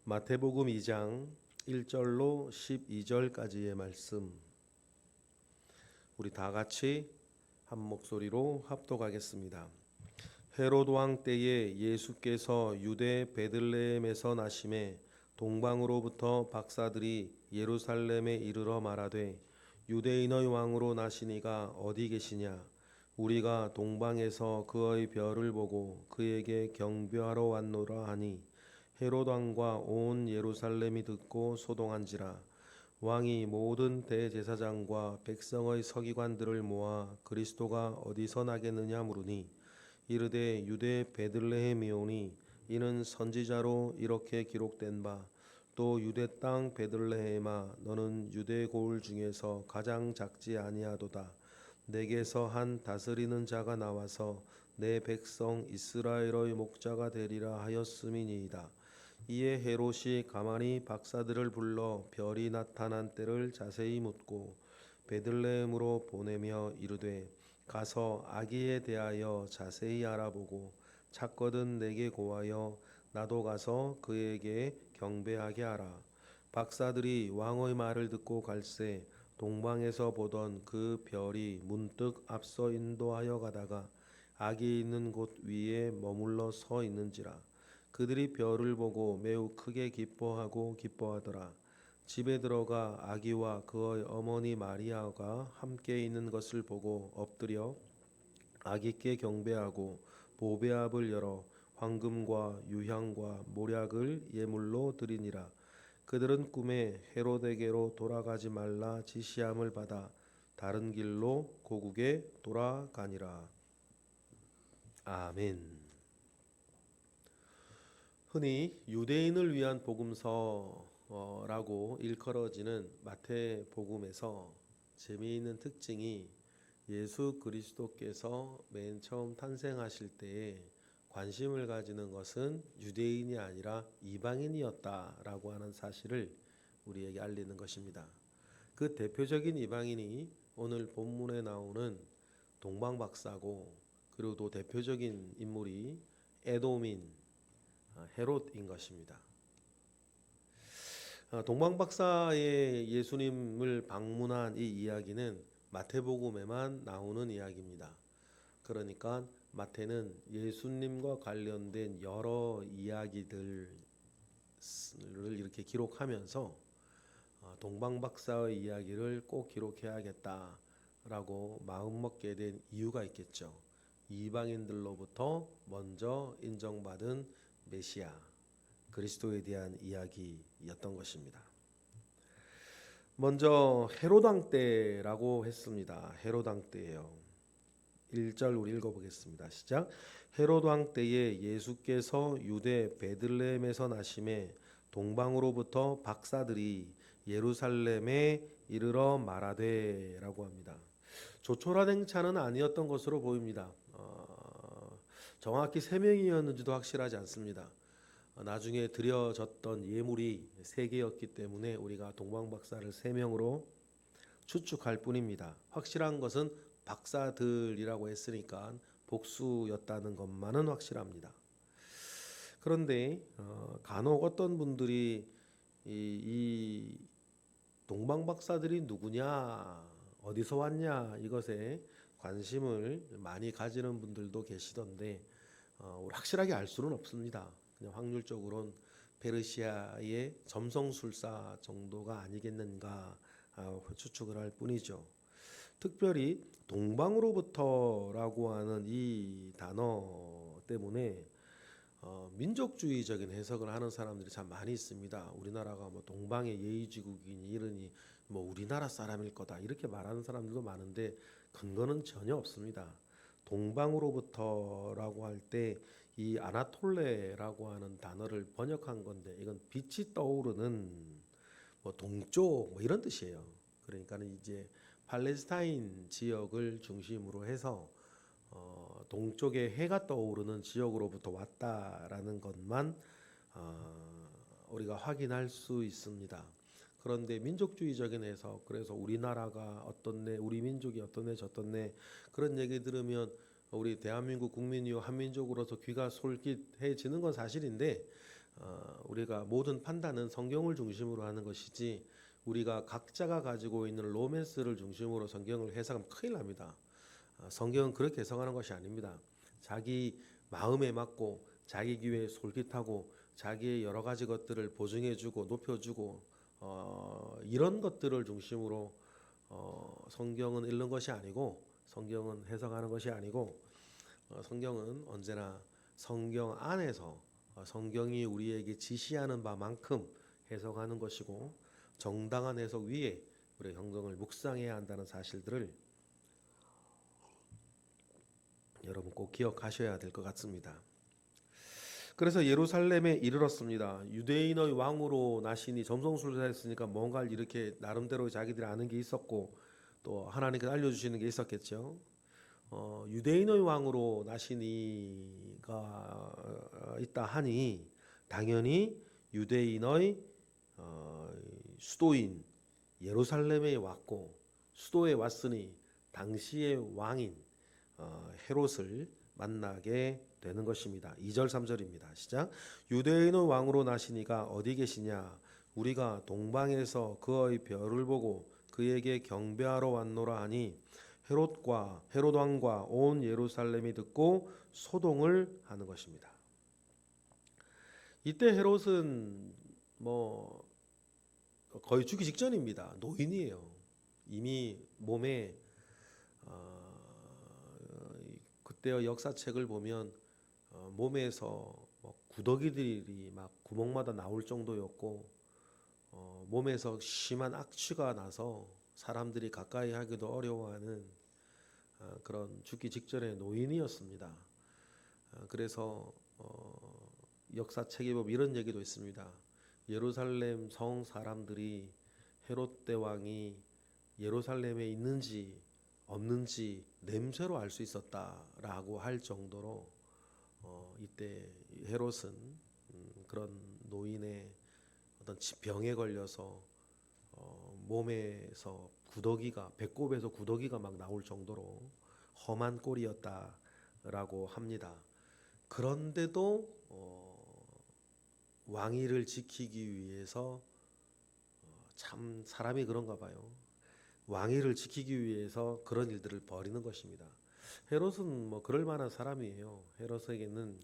마태복음 2장 1절로 12절까지의 말씀, 우리 다 같이 한 목소리로 합독하겠습니다. 헤롯 왕 때에 예수께서 유대 베들레헴에서 나심에 동방으로부터 박사들이 예루살렘에 이르러 말하되 유대인의 왕으로 나시니가 어디 계시냐? 우리가 동방에서 그의 별을 보고 그에게 경배하러 왔노라 하니 헤롯 왕과 온 예루살렘이 듣고 소동한지라. 왕이 모든 대제사장과 백성의 서기관들을 모아 그리스도가 어디서 나겠느냐 물으니 이르되 유대 베들레헴이오니 이는 선지자로 이렇게 기록된 바 또 유대 땅 베들레헴아 너는 유대 고을 중에서 가장 작지 아니하도다. 내게서 한 다스리는 자가 나와서 내 백성 이스라엘의 목자가 되리라 하였음이니이다. 이에 헤롯이 가만히 박사들을 불러 별이 나타난 때를 자세히 묻고 베들레헴으로 보내며 이르되 가서 아기에 대하여 자세히 알아보고 찾거든 내게 고하여 나도 가서 그에게 경배하게 하라. 박사들이 왕의 말을 듣고 갈새 동방에서 보던 그 별이 문득 앞서 인도하여 가다가 아기 있는 곳 위에 머물러 서 있는지라. 그들이 별을 보고 매우 크게 기뻐하고 기뻐하더라. 집에 들어가 아기와 그의 어머니 마리아가 함께 있는 것을 보고 엎드려 아기께 경배하고 보배압을 열어 황금과 유향과 모략을 예물로 드리니라. 그들은 꿈에 헤롯에게로 돌아가지 말라 지시함을 받아 다른 길로 고국에 돌아가니라. 아멘. 흔히 유대인을 위한 복음서라고 일컬어지는 마태복음에서 재미있는 특징이 예수 그리스도께서 맨 처음 탄생하실 때에 관심을 가지는 것은 유대인이 아니라 이방인이었다라고 하는 사실을 우리에게 알리는 것입니다. 그 대표적인 이방인이 오늘 본문에 나오는 동방박사고, 그리고 또 대표적인 인물이 에돔인 헤롯인 것입니다. 동방박사의 예수님을 방문한 이 이야기는 마태복음에만 나오는 이야기입니다. 그러니까 마태는 예수님과 관련된 여러 이야기들을 이렇게 기록하면서 동방박사의 이야기를 꼭 기록해야겠다라고 마음먹게 된 이유가 있겠죠. 이방인들로부터 먼저 인정받은 메시아 그리스도에 대한 이야기였던 것입니다. 먼저 헤롯 왕 때라고 했습니다. 헤롯 왕 때예요. 1절 우리 읽어보겠습니다. 시작. 헤롯 왕 때에 예수께서 유대 베들레헴에서 나심에 동방으로부터 박사들이 예루살렘에 이르러 말하되라고 합니다. 조촐한 행차는 아니었던 것으로 보입니다. 정확히 3명이었는지도 확실하지 않습니다. 나중에 드려졌던 예물이 3개였기 때문에 우리가 동방박사를 3명으로 추측할 뿐입니다. 확실한 것은 박사들이라고 했으니까 복수였다는 것만은 확실합니다. 그런데 간혹 어떤 분들이 이 동방박사들이 누구냐, 어디서 왔냐 이것에 관심을 많이 가지는 분들도 계시던데 확실하게 알 수는 없습니다. 그냥 확률적으로는 페르시아의 점성술사 정도가 아니겠는가 추측을 할 뿐이죠. 특별히 동방으로부터라고 하는 이 단어 때문에 민족주의적인 해석을 하는 사람들이 참 많이 있습니다. 우리나라가 뭐 동방의 예의지국이니 이러니 뭐 우리나라 사람일 거다 이렇게 말하는 사람들도 많은데 근거는 전혀 없습니다. 동방으로부터라고 할 때 이 아나톨레라고 하는 단어를 번역한 건데 이건 빛이 떠오르는 뭐 동쪽 뭐 이런 뜻이에요. 그러니까는 이제 팔레스타인 지역을 중심으로 해서 동쪽에 해가 떠오르는 지역으로부터 왔다라는 것만 우리가 확인할 수 있습니다. 그런데 민족주의적인 해석, 그래서 우리나라가 어떻네, 우리 민족이 어떻네 저떻네 그런 얘기 들으면 우리 대한민국 국민이요 한민족으로서 귀가 솔깃해지는 건 사실인데 우리가 모든 판단은 성경을 중심으로 하는 것이지 우리가 각자가 가지고 있는 로맨스를 중심으로 성경을 해석하면 큰일 납니다. 성경은 그렇게 해석하는 것이 아닙니다. 자기 마음에 맞고 자기 귀에 솔깃하고 자기의 여러 가지 것들을 보증해주고 높여주고 이런 것들을 중심으로 성경은 읽는 것이 아니고 성경은 해석하는 것이 아니고 성경은 언제나 성경 안에서 성경이 우리에게 지시하는 바만큼 해석하는 것이고 정당한 해석 위에 우리 성경을 묵상해야 한다는 사실들을 여러분 꼭 기억하셔야 될 것 같습니다. 그래서 예루살렘에 이르렀습니다. 유대인의 왕으로 나시니 점성술사했으니까 뭔가를 이렇게 나름대로 자기들이 아는 게 있었고 또 하나님께서 알려주시는 게 있었겠죠. 유대인의 왕으로 나시니가 있다 하니 당연히 유대인의 수도인 예루살렘에 왔고 수도에 왔으니 당시의 왕인 헤롯을 만나게 되는 것입니다. 2절 3절입니다. 시작. 유대인의 왕으로 나시니가 어디 계시냐? 우리가 동방에서 그의 별을 보고 그에게 경배하러 왔노라 하니 헤롯 왕과 온 예루살렘이 듣고 소동을 하는 것입니다. 이때 헤롯은 뭐 거의 죽기 직전입니다. 노인이에요. 이미 몸에 그때의 역사책을 보면 몸에서 구더기들이 막 구멍마다 나올 정도였고 몸에서 심한 악취가 나서 사람들이 가까이 하기도 어려워하는 그런 죽기 직전의 노인이었습니다. 그래서 역사책에 보면 이런 얘기도 있습니다. 예루살렘 성 사람들이 헤롯 대왕이 예루살렘에 있는지 없는지 냄새로 알 수 있었다라고 할 정도로 이때 헤롯은 그런 노인의 어떤 병에 걸려서 몸에서 구더기가 배꼽에서 구더기가 막 나올 정도로 험한 꼴이었다라고 합니다. 그런데도 왕위를 지키기 위해서 참 사람이 그런가 봐요. 왕위를 지키기 위해서 그런 일들을 벌이는 것입니다. 헤롯은 뭐 그럴 만한 사람이에요. 헤롯에게는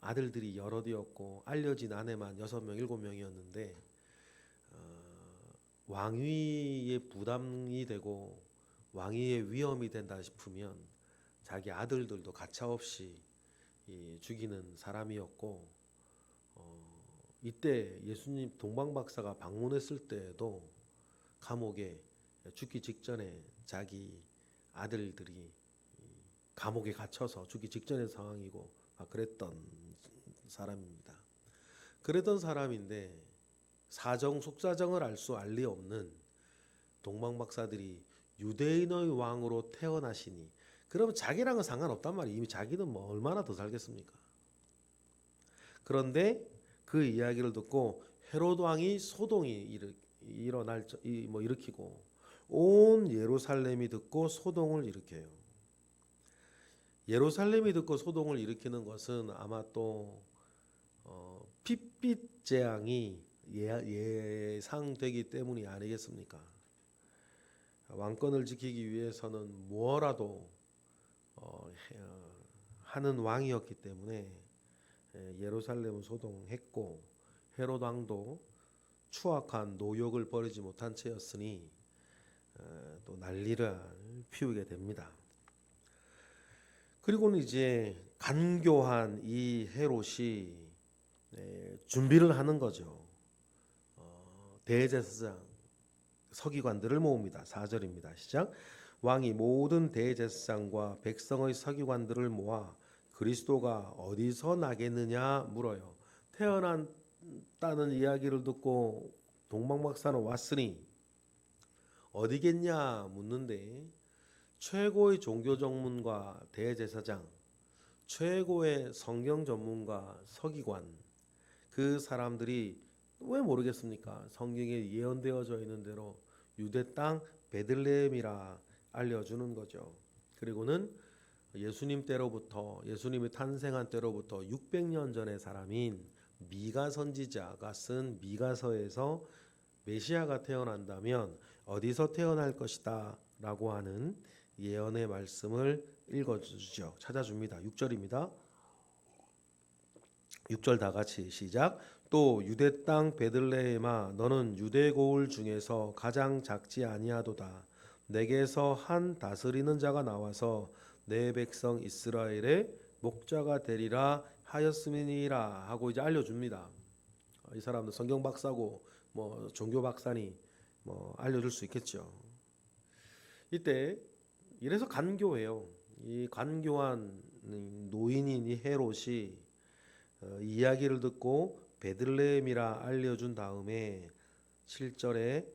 아들들이 여럿이었고 알려진 아내만 6명, 7명이었는데 왕위의 부담이 되고 왕위의 위험이 된다 싶으면 자기 아들들도 가차없이 죽이는 사람이었고 이때 예수님 동방박사가 방문했을 때에도 감옥에 죽기 직전에 자기 아들들이 감옥에 갇혀서 죽기 직전의 상황이고 그랬던 사람입니다. 그랬던 사람인데 사정 속사정을 알 리 없는 동방박사들이 유대인의 왕으로 태어나시니 그러면 자기랑은 상관없단 말이에요. 이미 자기는 뭐 얼마나 더 살겠습니까? 그런데 그 이야기를 듣고 헤롯 왕이 소동이 일으키고 온 예루살렘이 듣고 소동을 일으켜요. 예루살렘이 듣고 소동을 일으키는 것은 아마 또 핏빛 재앙이 예상되기 때문이 아니겠습니까? 왕권을 지키기 위해서는 뭐라도 하는 왕이었기 때문에 예루살렘은 소동했고 헤롯 왕도 추악한 노역을 버리지 못한 채였으니 또 난리를 피우게 됩니다. 그리고는 이제 간교한 이 헤롯이 준비를 하는 거죠. 대제사장 서기관들을 모읍니다. 4절입니다. 시작. 왕이 모든 대제사장과 백성의 서기관들을 모아 그리스도가 어디서 나겠느냐 물어요. 태어났다는 이야기를 듣고 동방박사는 왔으니 어디겠냐 묻는데 최고의 종교 전문가 대제사장, 최고의 성경 전문가 서기관, 그 사람들이 왜 모르겠습니까? 성경에 예언되어져 있는 대로 유대 땅 베들레헴이라 알려주는 거죠. 그리고는 예수님 때로부터 예수님이 탄생한 때로부터 600년 전의 사람인 미가 선지자가 쓴 미가서에서 메시아가 태어난다면 어디서 태어날 것이다 라고 하는 예언의 말씀을 읽어주죠. 찾아줍니다. 6절입니다. 6절 다 같이 시작. 또 유대 땅 베들레헴아 너는 유대 고을 중에서 가장 작지 아니하도다. 내게서 한 다스리는 자가 나와서 내 백성 이스라엘의 목자가 되리라 하였음이니라 하고 이제 알려줍니다. 이 사람도 성경 박사고 뭐 종교 박사니 뭐 알려줄 수 있겠죠. 이때 이래서 간교해요. 이 간교한 노인인 이 헤롯이 이야기를 듣고 베들레헴이라 알려준 다음에 7절에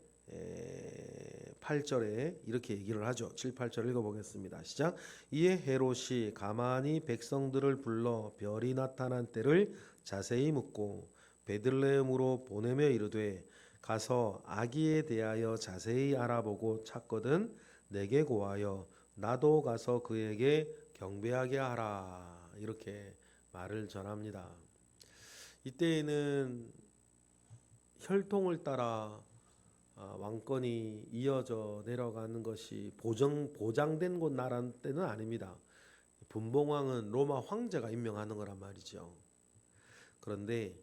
8절에 이렇게 얘기를 하죠. 7, 8절 읽어보겠습니다. 시작. 이에 헤롯이 가만히 백성들을 불러 별이 나타난 때를 자세히 묻고 베들레헴으로 보내며 이르되 가서 아기에 대하여 자세히 알아보고 찾거든 내게 고하여 나도 가서 그에게 경배하게 하라. 이렇게 말을 전합니다. 이때에는 혈통을 따라 왕권이 이어져 내려가는 것이 보장된 곳 나라 때는 아닙니다. 분봉왕은 로마 황제가 임명하는 거란 말이죠. 그런데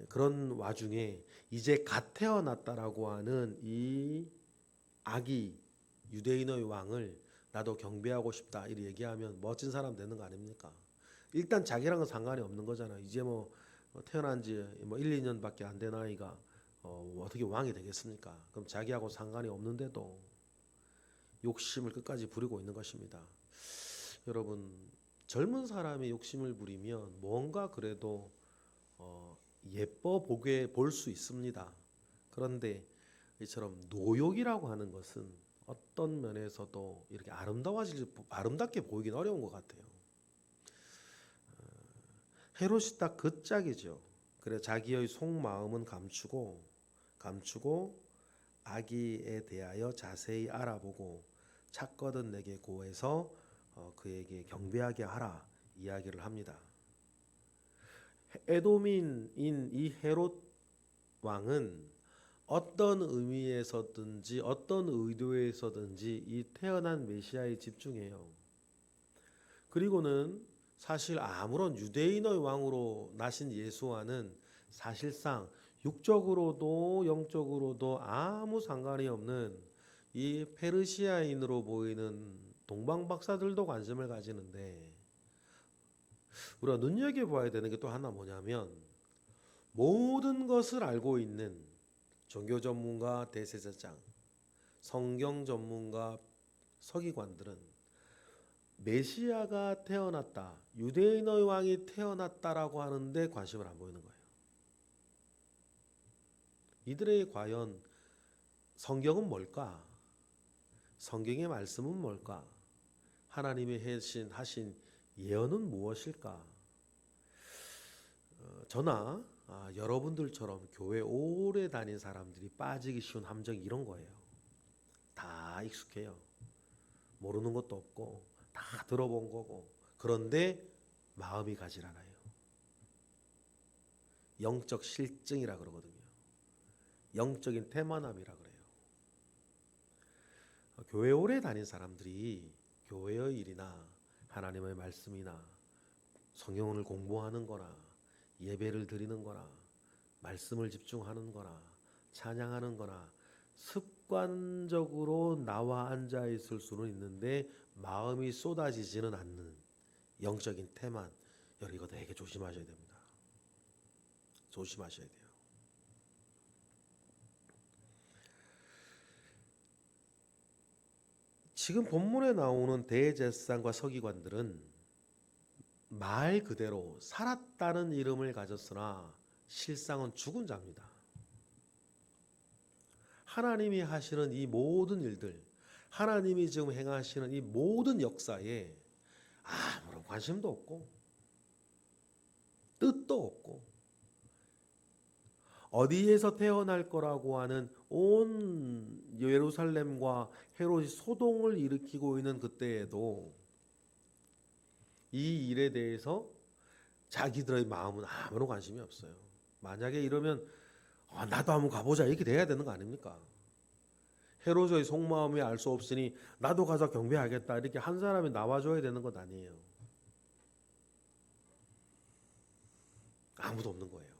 그런 와중에 이제 갓 태어났다라고 하는 이 아기 유대인의 왕을 나도 경배하고 싶다 이렇게 얘기하면 멋진 사람 되는 거 아닙니까? 일단 자기랑은 상관이 없는 거잖아. 이제 뭐 태어난 지 뭐 1, 2년밖에 안 된 아이가 어떻게 왕이 되겠습니까? 그럼 자기하고 상관이 없는데도 욕심을 끝까지 부리고 있는 것입니다. 여러분, 젊은 사람이 욕심을 부리면 뭔가 그래도 예뻐 보게 볼 수 있습니다. 그런데 이처럼 노욕이라고 하는 것은 어떤 면에서도 이렇게 아름답게 보이긴 어려운 것 같아요. 헤롯이 딱 그 짝이죠. 그래 자기의 속마음은 감추고 아기에 대하여 자세히 알아보고 찾거든 내게 고해서 그에게 경배하게 하라 이야기를 합니다. 에돔인인 이 헤롯 왕은 어떤 의미에서든지 어떤 의도에서든지 이 태어난 메시아에 집중해요. 그리고는 사실 아무런 유대인의 왕으로 나신 예수와는 사실상 육적으로도 영적으로도 아무 상관이 없는 이 페르시아인으로 보이는 동방 박사들도 관심을 가지는데 우리가 눈여겨봐야 되는 게 또 하나 뭐냐면 모든 것을 알고 있는 종교 전문가 대제사장, 성경 전문가 서기관들은 메시아가 태어났다, 유대인의 왕이 태어났다라고 하는데 관심을 안 보이는 거예요. 이들의 과연 성경은 뭘까? 성경의 말씀은 뭘까? 하나님이 하신 예언은 무엇일까? 저나 여러분들처럼 교회 오래 다닌 사람들이 빠지기 쉬운 함정이 이런 거예요. 다 익숙해요. 모르는 것도 없고 다 들어본 거고 그런데 마음이 가질 않아요. 영적 실증이라 그러거든요. 영적인 태만함이라 그래요. 교회 오래 다닌 사람들이 교회의 일이나 하나님의 말씀이나 성경을 공부하는 거나 예배를 드리는 거나 말씀을 집중하는 거나 찬양하는 거나 습관적으로 나와 앉아 있을 수는 있는데 마음이 쏟아지지는 않는 영적인 태만. 여러분 이거 되게 조심하셔야 됩니다. 조심하셔야 돼요. 지금 본문에 나오는 대제사장과 서기관들은 말 그대로 살았다는 이름을 가졌으나 실상은 죽은 자입니다. 하나님이 하시는 이 모든 일들, 하나님이 지금 행하시는 이 모든 역사에 아무런 관심도 없고 뜻도 없고 어디에서 태어날 거라고 하는 온 예루살렘과 헤롯이 소동을 일으키고 있는 그때에도 이 일에 대해서 자기들의 마음은 아무런 관심이 없어요. 만약에 이러면 나도 한번 가보자 이렇게 돼야 되는 거 아닙니까? 헤롯의 속마음이 알 수 없으니 나도 가서 경배하겠다 이렇게 한 사람이 나와줘야 되는 것 아니에요. 아무도 없는 거예요.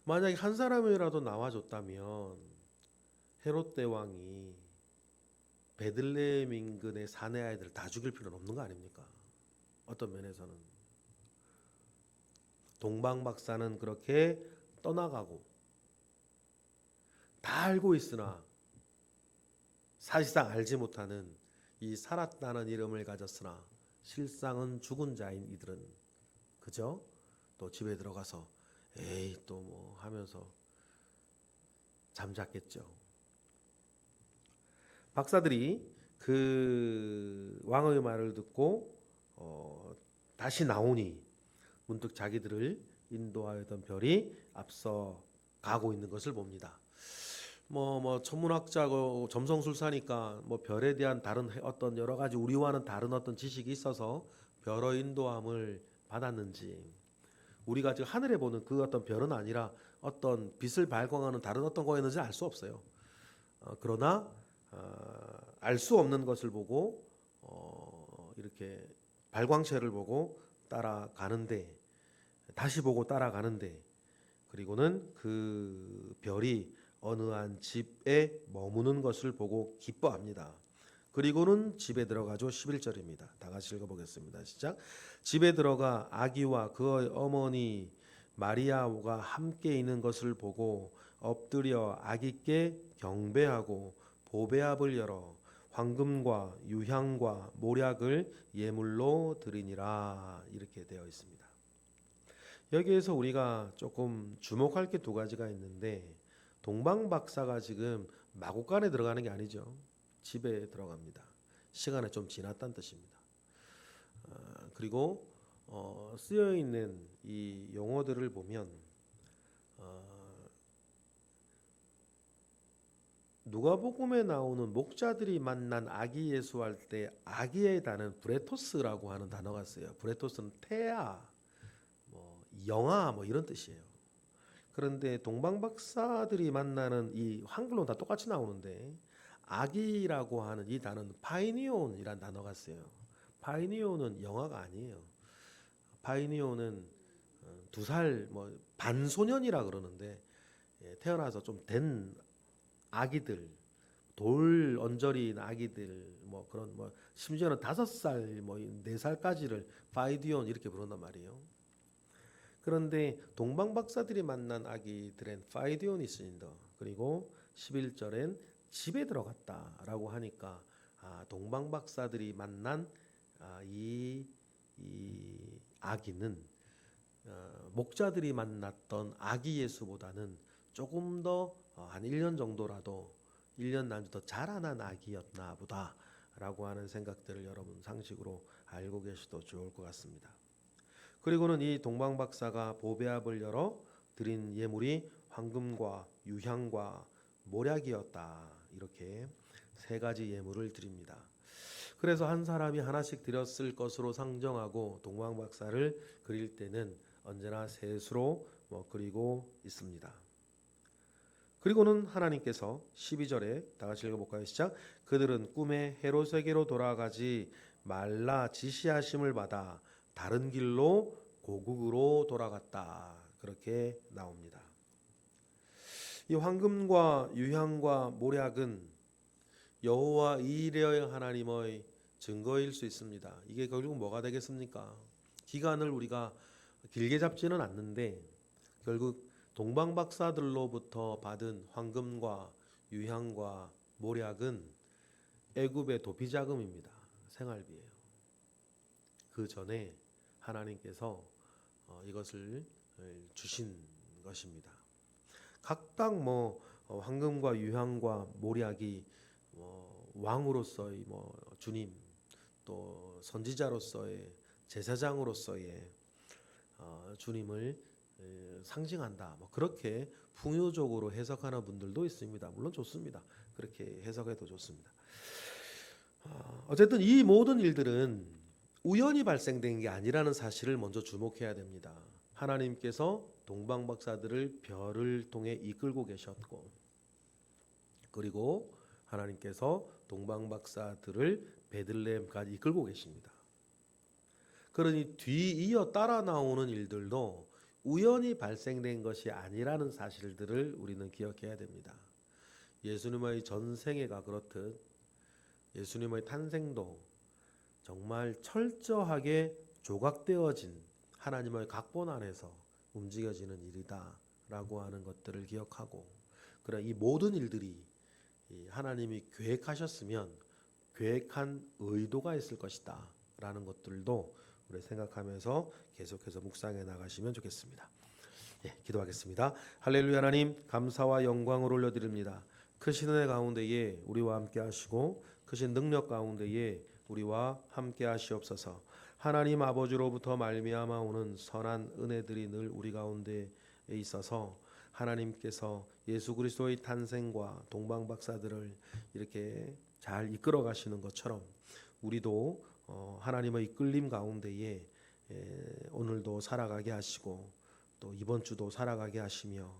만약에 한 사람이라도 나와줬다면 헤롯 대왕이 베들레헴 인근의 사내 아이들을 다 죽일 필요는 없는 거 아닙니까? 어떤 면에서는 동방 박사는 그렇게 떠나가고 다 알고 있으나 사실상 알지 못하는 이 살았다는 이름을 가졌으나 실상은 죽은 자인 이들은 그저 또 집에 들어가서 에이 또 뭐 하면서 잠잤겠죠. 박사들이 그 왕의 말을 듣고 다시 나오니 문득 자기들을 인도하였던 별이 앞서 가고 있는 것을 봅니다. 천문학자고 점성술사니까 뭐 별에 대한 다른 어떤 여러 가지 우리와는 다른 어떤 지식이 있어서 별의 인도함을 받았는지 우리가 지금 하늘에 보는 그 어떤 별은 아니라 어떤 빛을 발광하는 다른 어떤 거였는지 알 수 없어요. 그러나 알 수 없는 것을 보고 이렇게 발광체를 보고 따라가는데 다시 보고 따라가는데 그리고는 그 별이 어느 한 집에 머무는 것을 보고 기뻐합니다. 그리고는 집에 들어가죠. 11절입니다. 다 같이 읽어보겠습니다. 시작. 집에 들어가 아기와 그의 어머니 마리아가 함께 있는 것을 보고 엎드려 아기께 경배하고 보배압을 열어 황금과 유향과 모략을 예물로 드리니라 이렇게 되어 있습니다. 여기에서 우리가 조금 주목할 게 두 가지가 있는데 동방 박사가 지금 마구간에 들어가는 게 아니죠. 집에 들어갑니다. 시간이 좀 지났다는 뜻입니다. 그리고 쓰여 있는 이 용어들을 보면 누가복음에 나오는 목자들이 만난 아기 예수할 때 아기의 단어는 브레토스라고 하는 단어가 쓰여요. 브레토스는 태아, 영아 이런 뜻이에요. 그런데 동방 박사들이 만나는 이 한글로 다 똑같이 나오는데 아기라고 하는 이 단어는 파이니온이라는 단어가 쓰여요. 파이니온은 영아가 아니에요. 파이니온은 2살 반소년이라 그러는데 태어나서 좀 된 아기들, 돌 언저리인 아기들 그런 심지어는 5살 4살까지를 파이디온 이렇게 부른단 말이에요. 그런데 동방 박사들이 만난 아기들은 파이디온이 쓰인다. 그리고 11절엔 집에 들어갔다라고 하니까 동방 박사들이 만난 이 아기는 목자들이 만났던 아기 예수보다는 조금 더 한 1년 정도라도 1년 남짓 더 자라난 아기였나 보다라고 하는 생각들을 여러분 상식으로 알고 계셔도 좋을 것 같습니다. 그리고는 이 동방 박사가 보배압을 열어 드린 예물이 황금과 유향과 모략이었다. 이렇게 3가지 예물을 드립니다. 그래서 한 사람이 하나씩 드렸을 것으로 상정하고 동방 박사를 그릴 때는 언제나 세수로 그리고 있습니다. 그리고는 하나님께서 12절에 다 같이 읽어볼까요? 시작. 그들은 꿈에 헤롯에게로 돌아가지 말라 지시하심을 받아 다른 길로 고국으로 돌아갔다. 그렇게 나옵니다. 이 황금과 유향과 모략은 여호와 이레의 하나님의 증거일 수 있습니다. 이게 결국 뭐가 되겠습니까? 기간을 우리가 길게 잡지는 않는데 결국 동방 박사들로부터 받은 황금과 유향과 모략은 애굽의 도피 자금입니다. 생활비예요. 그 전에 하나님께서 이것을 주신 것입니다. 각각 황금과 유향과 모략이 왕으로서의 주님 또 선지자로서의 제사장으로서의 주님을 상징한다. 그렇게 풍요적으로 해석하는 분들도 있습니다. 물론 좋습니다. 그렇게 해석해도 좋습니다. 어쨌든 이 모든 일들은 우연히 발생된 게 아니라는 사실을 먼저 주목해야 됩니다. 하나님께서 동방박사들을 별을 통해 이끌고 계셨고, 그리고 하나님께서 동방박사들을 베들레헴까지 이끌고 계십니다. 그러니 뒤이어 따라 나오는 일들도 우연히 발생된 것이 아니라는 사실들을 우리는 기억해야 됩니다. 예수님의 전생애가 그렇듯 예수님의 탄생도 정말 철저하게 조각되어진 하나님의 각본 안에서 움직여지는 일이다라고 하는 것들을 기억하고, 그러나 이 모든 일들이 하나님이 계획하셨으면 계획한 의도가 있을 것이다 라는 것들도 우리 생각하면서 계속해서 묵상해 나가시면 좋겠습니다. 기도하겠습니다. 할렐루야. 하나님 감사와 영광을 올려드립니다. 크신 은혜 가운데에 우리와 함께 하시고 크신 능력 가운데에 우리와 함께 하시옵소서. 하나님 아버지로부터 말미암아 오는 선한 은혜들이 늘 우리 가운데에 있어서 하나님께서 예수 그리스도의 탄생과 동방박사들을 이렇게 잘 이끌어 가시는 것처럼 우리도 하나님의 이끌림 가운데에 오늘도 살아가게 하시고 또 이번 주도 살아가게 하시며,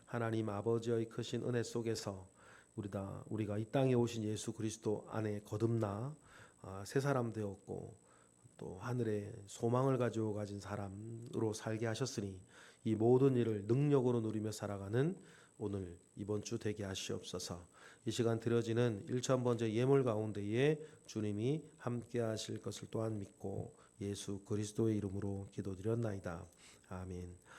하나님 아버지의 크신 은혜 속에서 우리가 이 땅에 오신 예수 그리스도 안에 거듭나 새 사람 되었고 또 하늘에 소망을 가지고 가진 사람으로 살게 하셨으니 이 모든 일을 능력으로 누리며 살아가는 오늘 이번 주 되게 하시옵소서. 이 시간 드려지는 1000번째 예물 가운데에 주님이 함께 하실 것을 또한 믿고 예수 그리스도의 이름으로 기도드렸나이다. 아멘.